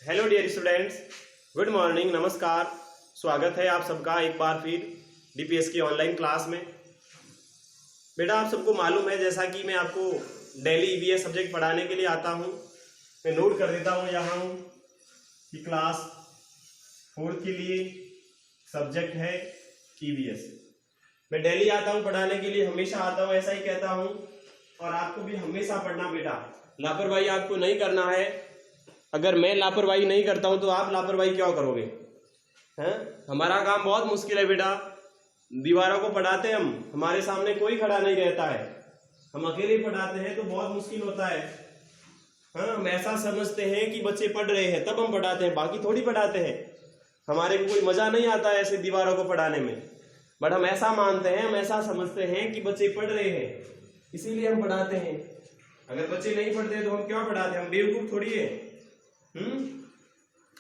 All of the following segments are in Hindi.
Hello dear students, good morning, नमस्कार। स्वागत है आप सबका एक बार फिर डीपीएस की ऑनलाइन क्लास में। बेटा, आप सबको मालूम है, जैसा कि मैं आपको डेली ईवीएस सब्जेक्ट पढ़ाने के लिए आता हूँ। मैं नोट कर देता हूँ यहाँ कि क्लास 4 के लिए सब्जेक्ट है ईवीएस। मैं डेली आता हूँ पढ़ाने के लिए, हमेशा आता हूँ, ऐसा ही कहता हूँ। और आपको भी हमेशा पढ़ना बेटा, लापरवाही आपको नहीं करना है। अगर मैं लापरवाही नहीं करता हूं तो आप लापरवाही क्यों करोगे? हैं? हमारा काम बहुत मुश्किल है बेटा। दीवारों को पढ़ाते हम, हमारे सामने कोई खड़ा नहीं रहता है, हम अकेले पढ़ाते हैं तो बहुत मुश्किल होता है। हाँ, हम ऐसा समझते हैं कि बच्चे पढ़ रहे हैं तब हम पढ़ाते हैं, बाकी थोड़ी पढ़ाते हैं। हमारे को कोई मजा नहीं आता है ऐसे दीवारों को पढ़ाने में, बट हम ऐसा मानते हैं, हम ऐसा समझते हैं कि बच्चे पढ़ रहे हैं, इसीलिए हम पढ़ाते हैं। अगर बच्चे नहीं पढ़ते तो हम क्यों पढ़ाते हैं? हम बेवकूफ थोड़ी है।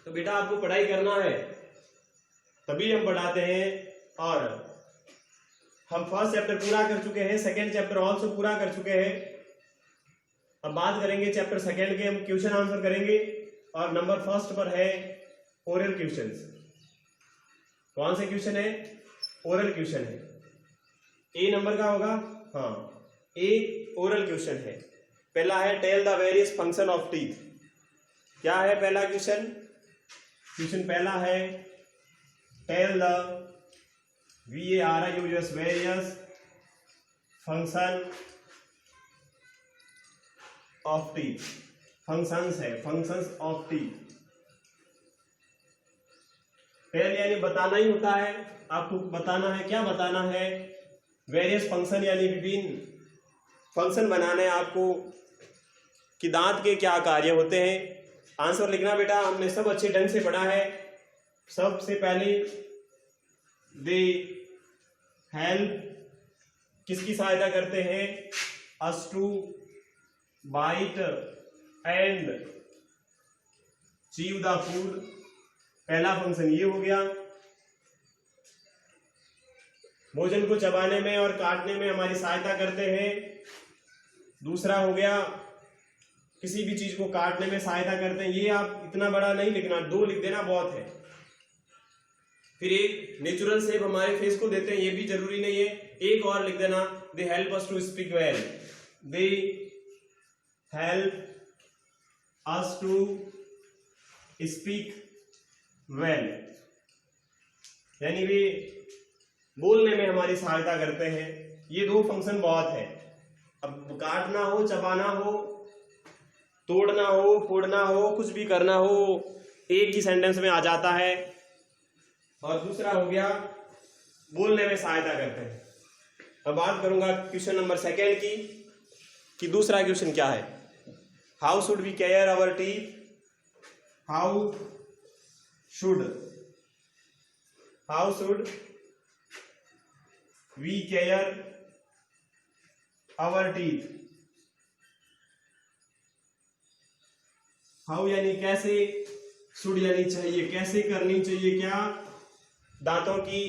तो बेटा, आपको पढ़ाई करना है तभी हम पढ़ाते हैं। और हम फर्स्ट चैप्टर पूरा कर चुके हैं, सेकंड चैप्टर ऑल्सो पूरा कर चुके हैं। अब बात करेंगे चैप्टर सेकंड के, हम क्वेश्चन आंसर करेंगे। और नंबर फर्स्ट पर है ओरल क्वेश्चंस। कौन से क्वेश्चन है? ओरल क्वेश्चन है। ए नंबर का होगा, हाँ, ए ओरल क्वेश्चन है। पहला है tell the various function of teeth. क्या है पहला क्वेश्चन? क्वेश्चन पहला है tell the VARIOUS various function of teeth. Functions है, फंक्शंस ऑफ टीथ। टेल यानी बताना ही होता है, आपको बताना है। क्या बताना है? वेरियस फंक्शन यानी विभिन्न फंक्शन बनाने आपको कि दांत के क्या कार्य होते हैं। आंसर लिखना बेटा, हमने सब अच्छे ढंग से पढ़ा है। सबसे पहले दे हेल्प, किसकी सहायता करते हैं? Us to bite and chew the food. पहला फंक्शन ये हो गया, भोजन को चबाने में और काटने में हमारी सहायता करते हैं। दूसरा हो गया, किसी भी चीज को काटने में सहायता करते हैं। ये आप इतना बड़ा नहीं लिखना, 2 लिख देना बहुत है। फिर एक नेचुरल शेप हमारे फेस को देते हैं, ये भी जरूरी नहीं है, एक और लिख देना, they help us to speak well. They help us to speak well, यानी वे बोलने में हमारी सहायता करते हैं। ये 2 फंक्शन बहुत है। अब काटना हो, चबाना हो, तोड़ना हो, फोड़ना हो, कुछ भी करना हो, एक ही सेंटेंस में आ जाता है। और दूसरा हो गया, बोलने में सहायता करते हैं। अब बात करूंगा क्वेश्चन नंबर सेकंड की, कि दूसरा क्वेश्चन क्या है? How should we care our teeth? How should we care our teeth? How यानी कैसे, शुड यानी चाहिए, कैसे करनी चाहिए। क्या? दांतों की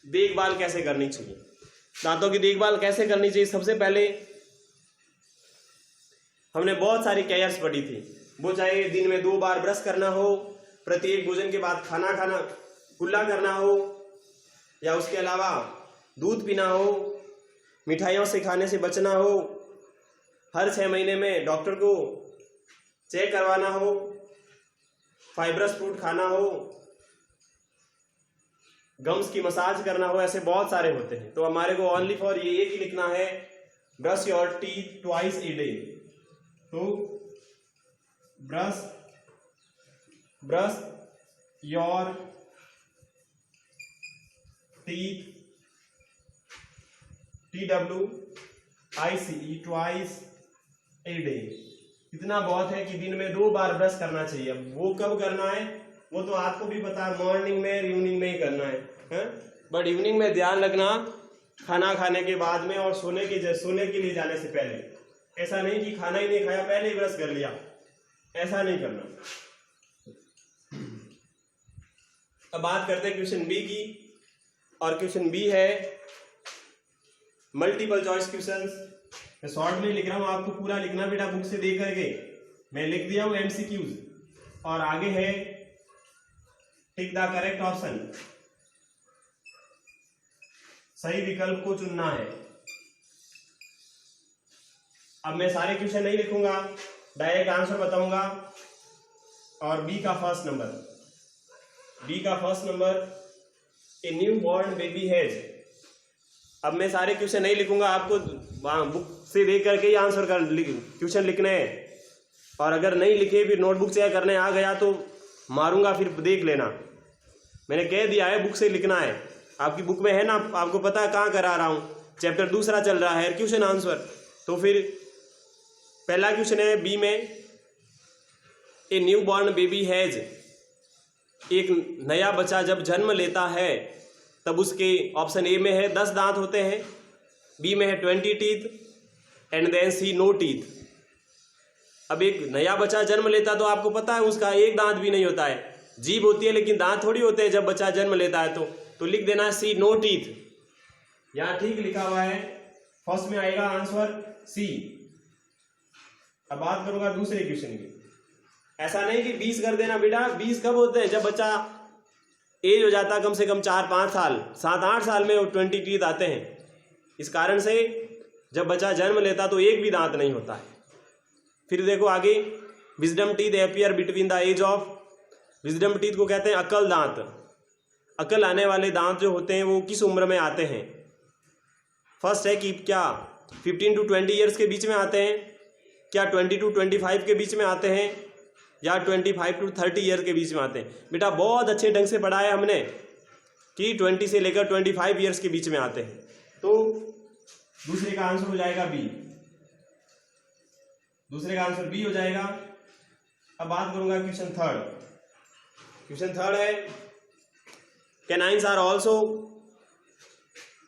देखभाल कैसे करनी चाहिए। दांतों की देखभाल कैसे करनी चाहिए? सबसे पहले हमने बहुत सारी केयर्स पढ़ी थी, वो चाहे दिन में 2 बार ब्रश करना हो, प्रत्येक भोजन के बाद खाना कुल्ला करना हो, या उसके अलावा दूध पीना हो, मिठाइयों से खाने से बचना हो, हर 6 महीने में डॉक्टर को चेक करवाना हो, फाइब्रस फ्रूट खाना हो, गम्स की मसाज करना हो, ऐसे बहुत सारे होते हैं। तो हमारे को ओनली फॉर ये एक ही लिखना है, brush your teeth twice a day. तो brush your teeth, TWICE, twice a day. इतना बहुत है कि दिन में 2 बार ब्रश करना चाहिए। अब वो कब करना है वो तो आपको भी पता है, मॉर्निंग में, इवनिंग में ही करना है, बट इवनिंग में ध्यान रखना, खाना खाने के बाद में और सोने के लिए जाने से पहले। ऐसा नहीं कि खाना ही नहीं खाया पहले ही ब्रश कर लिया, ऐसा नहीं करना। अब बात करते हैं क्वेश्चन बी की, और क्वेश्चन बी है मल्टीपल चॉइस क्वेश्चंस। मैं शॉर्ट में लिख रहा हूँ, आपको पूरा लिखना बेटा बुक से देख करके। मैं लिख दिया हूँ MCQs, और आगे है टिक द करेक्ट ऑप्शन, सही विकल्प को चुनना है। अब मैं सारे क्वेश्चन नहीं लिखूंगा, डायरेक्ट आंसर बताऊंगा। और बी का first number a new born baby has. अब मैं सारे क्वेश्चन नहीं लिखूंगा, आपको बुक से देख करके ही आंसर कर क्वेश्चन लिखने हैं। और अगर नहीं लिखे फिर नोटबुक चेक करने आ गया तो मारूंगा, फिर देख लेना। मैंने कह दिया है बुक से लिखना है, आपकी बुक में है ना, आपको पता है कहाँ करा रहा हूँ। चैप्टर दूसरा चल रहा है, क्वेश्चन आंसर। तो फिर पहला क्वेश्चन है बी में, a new born baby has. एक नया बच्चा जब जन्म लेता है तब उसके ऑप्शन ए में है 10 दांत होते हैं, बी में है 20 teeth and then C no teeth. अब एक नया बच्चा जन्म लेता तो आपको पता है उसका एक दांत भी नहीं होता है, जीभ होती है लेकिन दांत थोड़ी होते हैं जब बच्चा जन्म लेता है। तो लिख देना सी नो टीथ। यहां ठीक लिखा हुआ है, फर्स्ट में आएगा आंसर सी। अब बात करूंगा दूसरे क्वेश्चन की। ऐसा नहीं कि 20 कर देना बेटा, 20 कब होते हैं, जब बच्चा एज हो जाता कम से कम 4-5 साल, 7-8 साल में 20 टीथ आते हैं। इस कारण से जब बच्चा जन्म लेता तो एक भी दांत नहीं होता है। फिर देखो आगे, wisdom teeth appear between the age of. Wisdom teeth को कहते हैं अकल दांत। अकल आने वाले दांत जो होते हैं वो किस उम्र में आते हैं? फर्स्ट है कि क्या 15 to 20 ईयर्स के बीच में आते हैं, क्या 20 to 25 के बीच में आते हैं, या 25 to 30 ईयर के बीच में आते हैं। बेटा बहुत अच्छे ढंग से पढ़ाया हमने कि 20 से लेकर 25 ईयर्स के बीच में आते हैं। तो दूसरे का आंसर हो जाएगा बी, दूसरे का आंसर बी हो जाएगा। अब बात करूंगा क्वेश्चन थर्ड है, कैनाइंस आर ऑल्सो।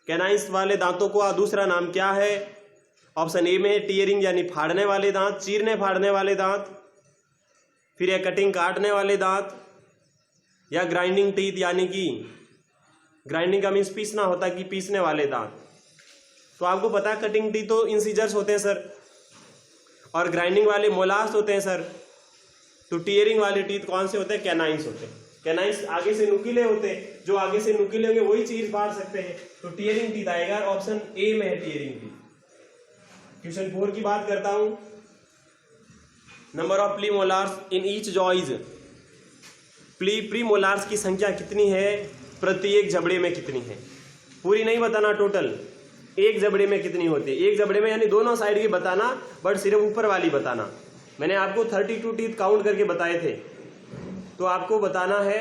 कैनाइंस वाले दांतों का दूसरा नाम क्या है? ऑप्शन ए में टीयरिंग यानी फाड़ने वाले दांत, चीरने फाड़ने वाले दांत, फिर है कटिंग काटने वाले दांत, या ग्राइंडिंग टीथ यानी कि ग्राइंडिंग का मीन्स पीसना होता है कि पीसने वाले दांत। तो आपको पता है कटिंग टीथ तो इंसीजर्स होते हैं सर, और ग्राइंडिंग वाले मोलार्स होते हैं सर। तो टीयरिंग वाले टीथ कौन से होते हैं? कैनाइंस होते हैं। कैनाइंस आगे से नुकीले होते हैं, जो आगे से नुकीले होंगे वही चीर फाड़ सकते हैं। तो टीयरिंग टीथ आएगा, ऑप्शन ए में है टीयरिंग टीथ। क्वेश्चन 4 की बात करता हूं, number of premolars in each jaw is. Premolars की संख्या कितनी है, प्रत्येक जबड़े में कितनी है? पूरी नहीं बताना, टोटल एक जबड़े में कितनी होती है। एक जबड़े में यानी दोनों साइड की बताना, बट सिर्फ ऊपर वाली बताना। मैंने आपको 32 टीथ काउंट करके बताए थे, तो आपको बताना है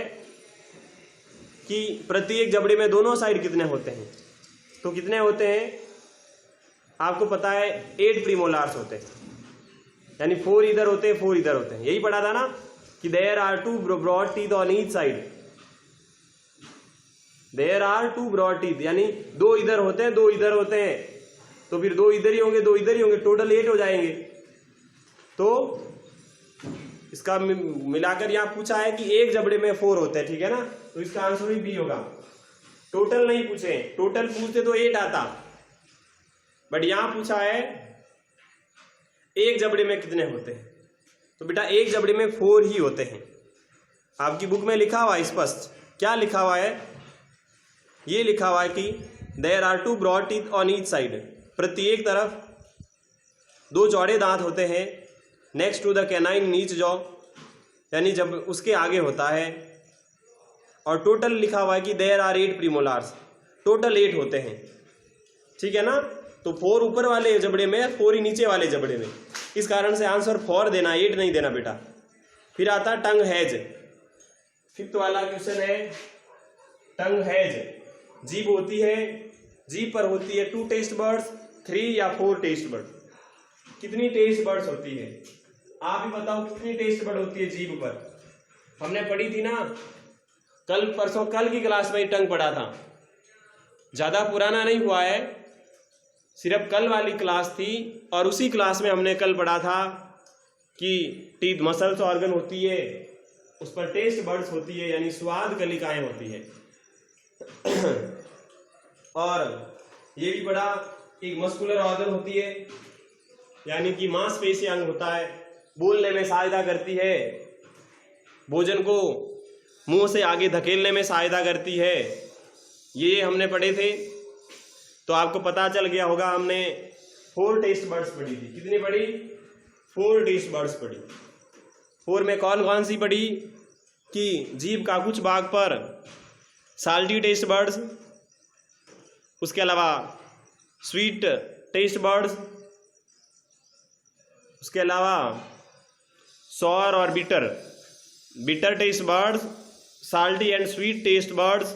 कि प्रत्येक जबड़े में दोनों साइड कितने होते हैं। तो कितने होते हैं आपको पता है, 8 प्रीमोलार्स होते हैं, यानी 4 इधर होते हैं 4 इधर होते हैं। यही पढ़ा था ना कि there are 2 broad teeth on each side. There are 2 broad teeth यानी 2 इधर होते हैं 2 इधर होते हैं, तो फिर 2 इधर ही होंगे 2 इधर ही होंगे, टोटल 8 हो जाएंगे। तो इसका मिलाकर यहां पूछा है कि एक जबड़े में 4 होते हैं, ठीक है ना, तो इसका आंसर भी बी होगा। टोटल नहीं पूछे, टोटल पूछते तो 8 आता, बट यहां पूछा है एक जबड़े में कितने होते हैं। तो बेटा एक जबड़े में 4 ही होते हैं। आपकी बुक में लिखा हुआ है स्पष्ट, क्या लिखा हुआ है? ये लिखा हुआ है कि there are 2 broad teeth on each side. प्रत्येक तरफ 2 चौड़े दांत होते हैं, next to the canine in each jaw यानी जब उसके आगे होता है। और टोटल लिखा हुआ है कि देयर आर 8 प्रीमोलार्स, टोटल 8 होते हैं, ठीक है ना। तो 4 ऊपर वाले जबड़े में, 4 ही नीचे वाले जबड़े में, इस कारण से आंसर 4 देना, 8 नहीं देना बेटा। फिर आता टंग हैज, 5th वाला क्वेश्चन है, टंग हैज। जीभ होती है, जीभ पर होती है 2 टेस्ट बर्ड्स, 3 या 4 टेस्ट बर्ड। कितनी टेस्ट बर्ड्स होती है आप ही बताओ, कितनी टेस्ट बर्ड होती है जीभ पर? हमने पढ़ी थी ना कल परसों, कल की क्लास में टंग पढ़ा था, ज्यादा पुराना नहीं हुआ है, सिर्फ कल वाली क्लास थी। और उसी क्लास में हमने कल पढ़ा था कि टीथ मसल्स ऑर्गन होती है, उस पर टेस्ट बर्ड्स होती है यानी स्वाद कलिकाएं होती है। और ये भी पढ़ा एक मस्कुलर ऑर्गन होती है यानी कि मांसपेशी अंग होता है, बोलने में सहायता करती है। भोजन को मुंह से आगे धकेलने में सहायता करती है, ये हमने पढ़े थे। तो आपको पता चल गया होगा, हमने 4 टेस्ट बर्ड्स पढ़ी थी। कितनी पढ़ी? 4 टेस्ट बर्ड्स पढ़ी। 4 में कौन कौन सी पढ़ी? कि जीभ का कुछ भाग पर साल्टी टेस्ट बर्ड्स, उसके अलावा स्वीट टेस्ट बर्ड्स, उसके अलावा सॉर और bitter taste buds, salty and sweet taste buds,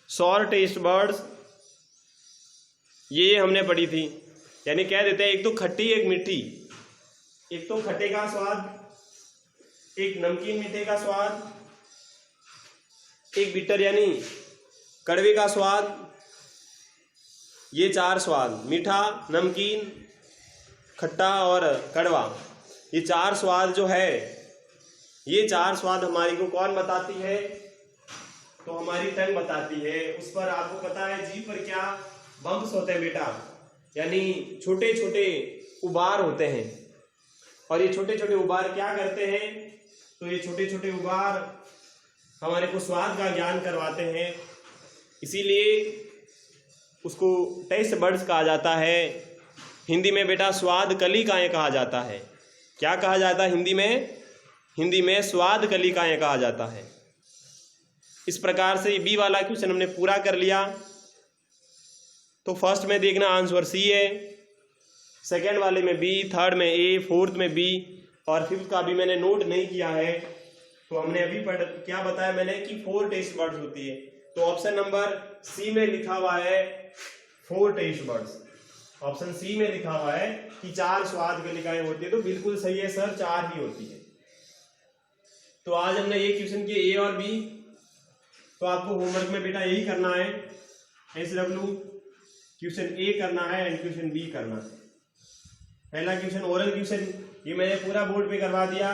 sour taste buds, ये हमने पढ़ी थी। यानी कह देते हैं एक तो खट्टी एक मीठी, एक तो खट्टे का स्वाद, एक नमकीन मीठे का स्वाद, एक बिटर यानी कड़वे का स्वाद। ये 4 स्वाद, मीठा, नमकीन, खट्टा और कड़वा, ये 4 स्वाद जो है, ये 4 स्वाद हमारी को कौन बताती है? तो हमारी टंग बताती है। उस पर आपको पता है जीभ पर क्या बम्प्स होते हैं बेटा, यानी छोटे छोटे उबार होते हैं। और ये छोटे छोटे उबार क्या करते हैं? तो ये छोटे छोटे उबार हमारे को स्वाद का ज्ञान करवाते हैं, इसीलिए उसको टेस्ट बड्स कहा जाता है। हिंदी में बेटा स्वाद कलिकाएं कहा जाता है। क्या कहा जाता है हिंदी में? हिंदी में स्वाद कलिकाएं कहा जाता है। इस प्रकार से बी वाला क्वेश्चन हमने पूरा कर लिया। तो फर्स्ट में देखना आंसर सी है, सेकेंड वाले में बी, थर्ड में ए, फोर्थ में बी और फिफ्थ का भी मैंने नोट नहीं किया है। तो हमने अभी क्या बताया मैंने कि 4 टेस्ट बर्ड्स होती है। तो ऑप्शन नंबर सी में लिखा हुआ है 4 टेस्ट बर्ड्स। ऑप्शन सी में लिखा हुआ है कि 4 स्वाद कलिकाएं होती है। तो बिल्कुल सही है सर, 4 ही होती है। तो आज हमने ये क्वेश्चन किए ए और बी। तो आपको होमवर्क में बेटा यही करना है, SW क्वेश्चन ए करना है एंड क्वेश्चन बी करना है। पहला क्वेश्चन ओरल क्वेश्चन ये मैंने पूरा बोर्ड पे करवा दिया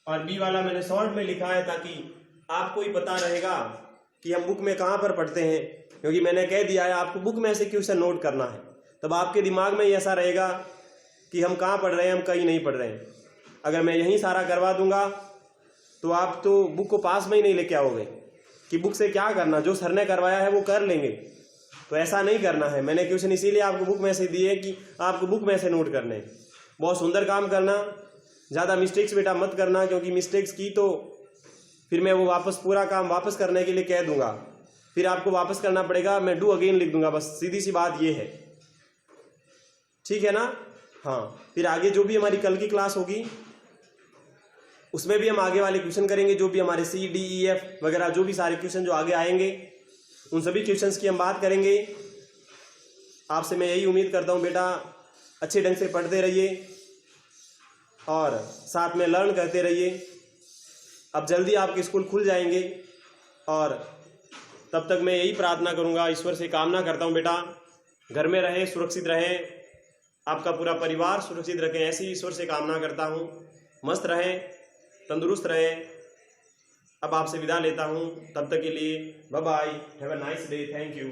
और बी वाला मैंने शॉर्ट में लिखा है ताकि आपको ही पता रहेगा कि हम बुक में कहाँ पर पढ़ते हैं, क्योंकि मैंने कह दिया है आपको बुक में से क्वेश्चन नोट करना है। तब आपके दिमाग में ऐसा रहेगा कि हम कहाँ पढ़ रहे हैं, हम कहीं नहीं पढ़ रहे हैं। अगर मैं यहीं सारा करवा दूंगा तो आप तो बुक को पास में ही नहीं लेके आओगे कि बुक से क्या करना, जो सर ने करवाया है वो कर लेंगे। तो ऐसा नहीं करना है। मैंने क्वेश्चन इसीलिए आपको बुक में से दिए कि आपको बुक में से नोट करने। बहुत सुंदर काम करना, ज़्यादा मिस्टेक्स बेटा मत करना, क्योंकि मिस्टेक्स की तो फिर मैं वो पूरा काम वापस करने के लिए कह दूंगा, फिर आपको वापस करना पड़ेगा, मैं डू अगेन लिख दूंगा। बस सीधी सी बात ये है, ठीक है ना? हाँ, फिर आगे जो भी हमारी कल की क्लास होगी उसमें भी हम आगे वाले क्वेश्चन करेंगे, जो भी हमारे CDEF वगैरह जो भी सारे क्वेश्चन जो आगे आएंगे उन सभी क्वेश्चंस की हम बात करेंगे। आपसे मैं यही उम्मीद करता हूँ बेटा अच्छे ढंग से पढ़ते रहिए और साथ में लर्न करते रहिए। अब जल्दी आपके स्कूल खुल जाएंगे और तब तक मैं यही प्रार्थना करूँगा, ईश्वर से कामना करता हूँ बेटा घर में रहे, सुरक्षित रहे, आपका पूरा परिवार सुरक्षित रखें, ऐसी ईश्वर से कामना करता हूँ। मस्त रहें, तंदुरुस्त रहें। अब आपसे विदा लेता हूँ, तब तक के लिए bye bye, have a nice day, thank you.